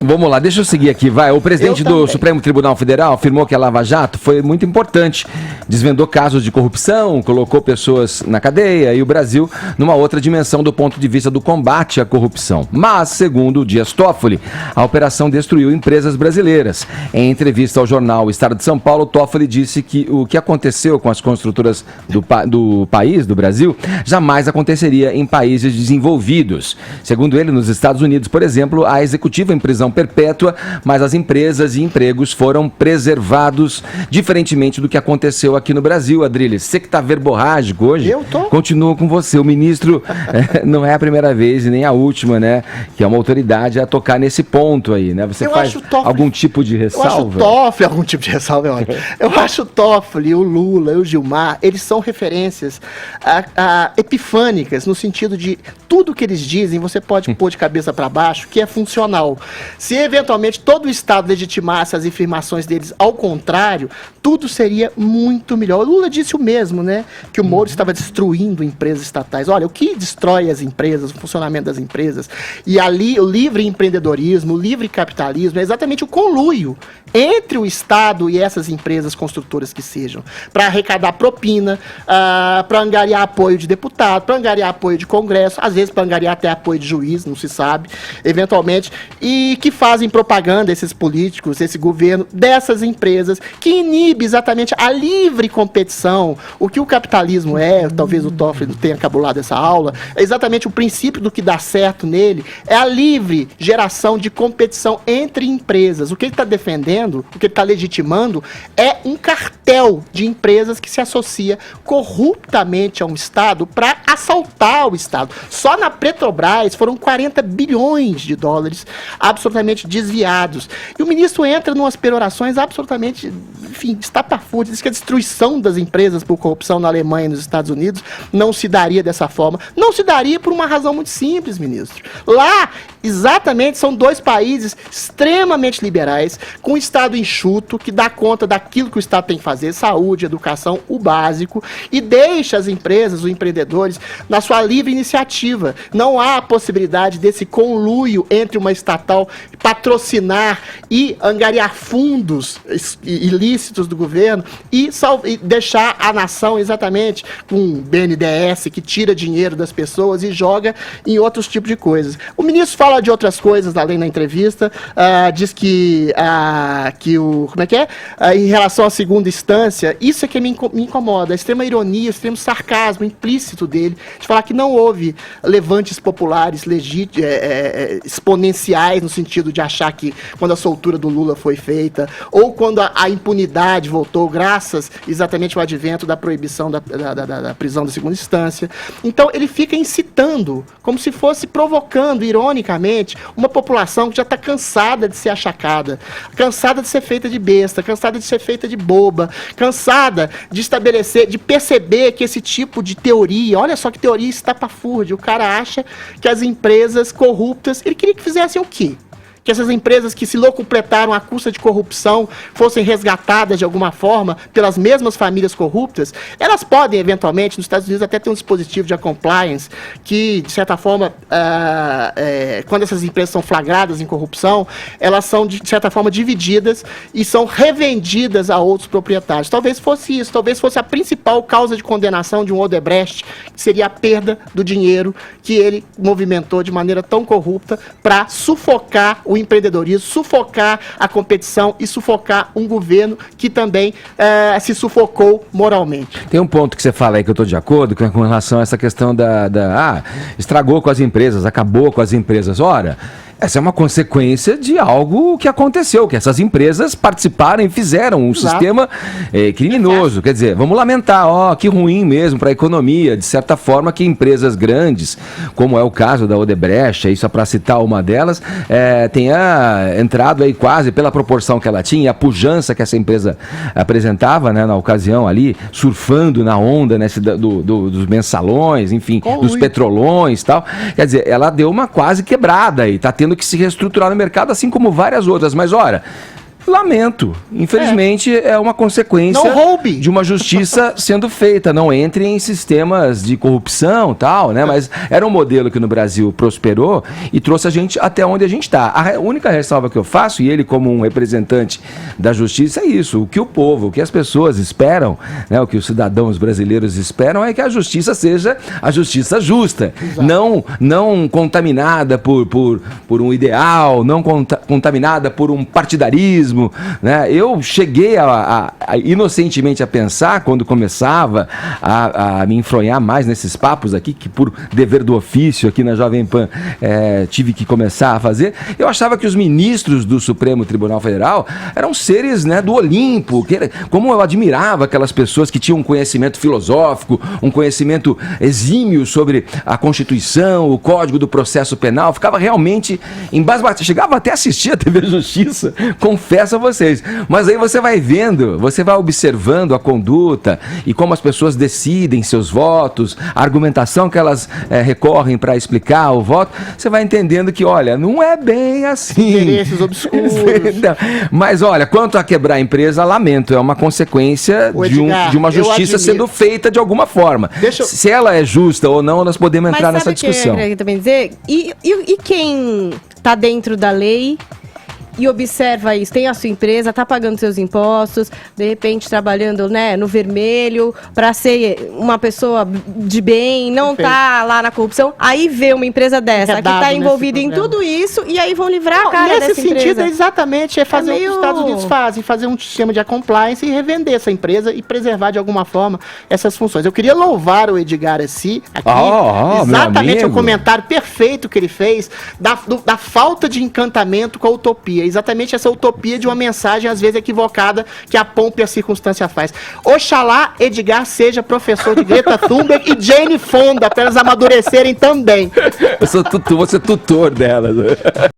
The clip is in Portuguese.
Vamos lá, deixa eu seguir aqui, vai. O presidente do Supremo Tribunal Federal afirmou que a Lava Jato foi muito importante. Desvendou casos de corrupção, colocou pessoas na cadeia e o Brasil numa outra dimensão do ponto de vista do combate à corrupção. Mas, segundo o Dias Toffoli, a operação destruiu empresas brasileiras. Em entrevista ao jornal Estado de São Paulo, Toffoli disse que o que aconteceu com as construtoras do país, do Brasil, jamais aconteceria em países desenvolvidos. Segundo ele, nos Estados Unidos, por exemplo, a executiva em prisão perpétua, mas as empresas e empregos foram preservados, diferentemente do que aconteceu aqui no Brasil. Adriles, você que está verborrágico hoje, eu tô. Continua com você. O ministro não é a primeira vez e nem a última, né? Que é uma autoridade a tocar nesse ponto aí, né? Você faz algum tipo de ressalva? Eu acho o Toffoli, algum tipo de ressalva é ótimo. Eu acho o Toffoli, o Lula e o Gilmar, eles são referências epifânicas, no sentido de tudo que eles dizem, você pode pôr de cabeça para baixo, que é funcional. Se eventualmente todo o Estado legitimasse as afirmações deles ao contrário, tudo seria muito melhor. O Lula disse o mesmo, né? Que o Moro estava destruindo empresas estatais. Olha, o que destrói as empresas, o funcionamento das empresas, e ali o livre empreendedorismo, o livre capitalismo, é exatamente o conluio entre o Estado e essas empresas construtoras que sejam, para arrecadar propina, para angariar apoio de deputado, para angariar apoio de Congresso, às vezes para angariar até apoio de juiz, não se sabe, eventualmente, e que fazem propaganda, esses políticos, esse governo, dessas empresas, que inibe exatamente a livre competição. O que o capitalismo talvez o Toffoli tenha cabulado essa aula, é exatamente o princípio do que dá certo nele, é a livre geração de competição entre empresas. O que ele está defendendo, o que ele está legitimando, é um cartel de empresas que se associa corruptamente a um Estado para assaltar o Estado. Só na Petrobras foram 40 bilhões de dólares absolutamente desviados. E o ministro entra em umas perorações absolutamente, enfim, estapafúrdias, diz que a destruição das empresas por corrupção na Alemanha e nos Estados Unidos não se daria dessa forma. Não se daria por uma razão muito simples, ministro. Lá, exatamente, são dois países extremamente liberais, com um Estado enxuto, que dá conta daquilo que o Estado tem que fazer, saúde, educação, o básico, e deixa as empresas, os empreendedores, na sua livre iniciativa. Não há a possibilidade desse conluio entre uma estatal patrocinar e angariar fundos ilícitos do governo e deixar a nação exatamente com um BNDES que tira dinheiro das pessoas e joga em outros tipos de coisas. O ministro fala de outras coisas além na entrevista, diz que em relação à segunda instância, isso é que me incomoda, a extrema ironia, o extremo sarcasmo implícito dele, de falar que não houve levantes populares exponenciais, no sentido de achar que quando a soltura do Lula foi feita, ou quando a impunidade voltou, graças exatamente ao advento da proibição da prisão da segunda instância. Então, ele fica incitando, como se fosse provocando, ironicamente, uma população que já está cansada de ser achacada, cansada de ser feita de besta, cansada de ser feita de boba, cansada de estabelecer, de perceber que esse tipo de teoria, olha só que teoria estapafúrdia, o cara acha que as empresas corruptas, ele queria que fizessem o quê? Que essas empresas que se locupletaram à custa de corrupção fossem resgatadas de alguma forma pelas mesmas famílias corruptas, elas podem, eventualmente, nos Estados Unidos até ter um dispositivo de compliance que, de certa forma, quando essas empresas são flagradas em corrupção, elas são, de certa forma, divididas e são revendidas a outros proprietários. Talvez fosse isso, talvez fosse a principal causa de condenação de um Odebrecht, que seria a perda do dinheiro que ele movimentou de maneira tão corrupta para sufocar o empreendedorismo, sufocar a competição e sufocar um governo que também se sufocou moralmente. Tem um ponto que você fala aí que eu estou de acordo com relação a essa questão estragou com as empresas, acabou com as empresas. Ora, essa é uma consequência de algo que aconteceu, que essas empresas participaram e fizeram um sistema criminoso. Quer dizer, vamos lamentar, que ruim mesmo para a economia, de certa forma, que empresas grandes, como é o caso da Odebrecht, só para citar uma delas, tenha entrado aí quase pela proporção que ela tinha, a pujança que essa empresa apresentava, né, na ocasião ali, surfando na onda dos mensalões, enfim, dos petrolões e tal. Quer dizer, ela deu uma quase quebrada aí, está tendo que se reestruturar no mercado, assim como várias outras. Mas, ora, lamento. Infelizmente, é uma consequência Não roube. de uma justiça sendo feita. Não entre em sistemas de corrupção e tal, né? Mas era um modelo que no Brasil prosperou e trouxe a gente até onde a gente está. A única ressalva que eu faço, e ele como um representante da justiça, é isso. O que o povo, o que as pessoas esperam, né? O que os cidadãos brasileiros esperam é que a justiça seja a justiça justa. Não contaminada por um ideal, não contaminada por um partidarismo, né? Eu cheguei inocentemente a pensar, quando começava a me enfronhar mais nesses papos aqui, que por dever do ofício aqui na Jovem Pan tive que começar a fazer, eu achava que os ministros do Supremo Tribunal Federal eram seres, né, do Olimpo, como eu admirava aquelas pessoas que tinham um conhecimento filosófico, um conhecimento exímio sobre a Constituição, o Código do Processo Penal, ficava realmente embasbacado, chegava até a assistir a TV Justiça, confesso a vocês, mas aí você vai vendo, você vai observando a conduta e como as pessoas decidem seus votos, a argumentação que elas recorrem para explicar o voto, você vai entendendo que, olha, não é bem assim. Interesses obscuros. Mas, olha, quanto a quebrar a empresa, lamento, é uma consequência de uma justiça sendo feita de alguma forma. Se ela é justa ou não, nós podemos entrar nessa discussão. Mas sabe o que eu queria também dizer? E quem está dentro da lei e observa isso, tem a sua empresa, está pagando seus impostos, de repente trabalhando, né, no vermelho, para ser uma pessoa de bem, não está lá na corrupção, aí vê uma empresa dessa, que está envolvida em tudo isso, e aí vão livrar a cara dessa empresa. Nesse sentido, exatamente, fazer o que os Estados Unidos fazem, fazer um sistema de compliance e revender essa empresa e preservar de alguma forma essas funções. Eu queria louvar o Edgar Assi aqui, exatamente o comentário perfeito que ele fez da falta de encantamento com a utopia. Exatamente essa utopia de uma mensagem, às vezes, equivocada, que a pompa e a circunstância faz. Oxalá Edgar seja professor de Greta Thunberg e Jane Fonda, para elas amadurecerem também. Eu sou tutor delas.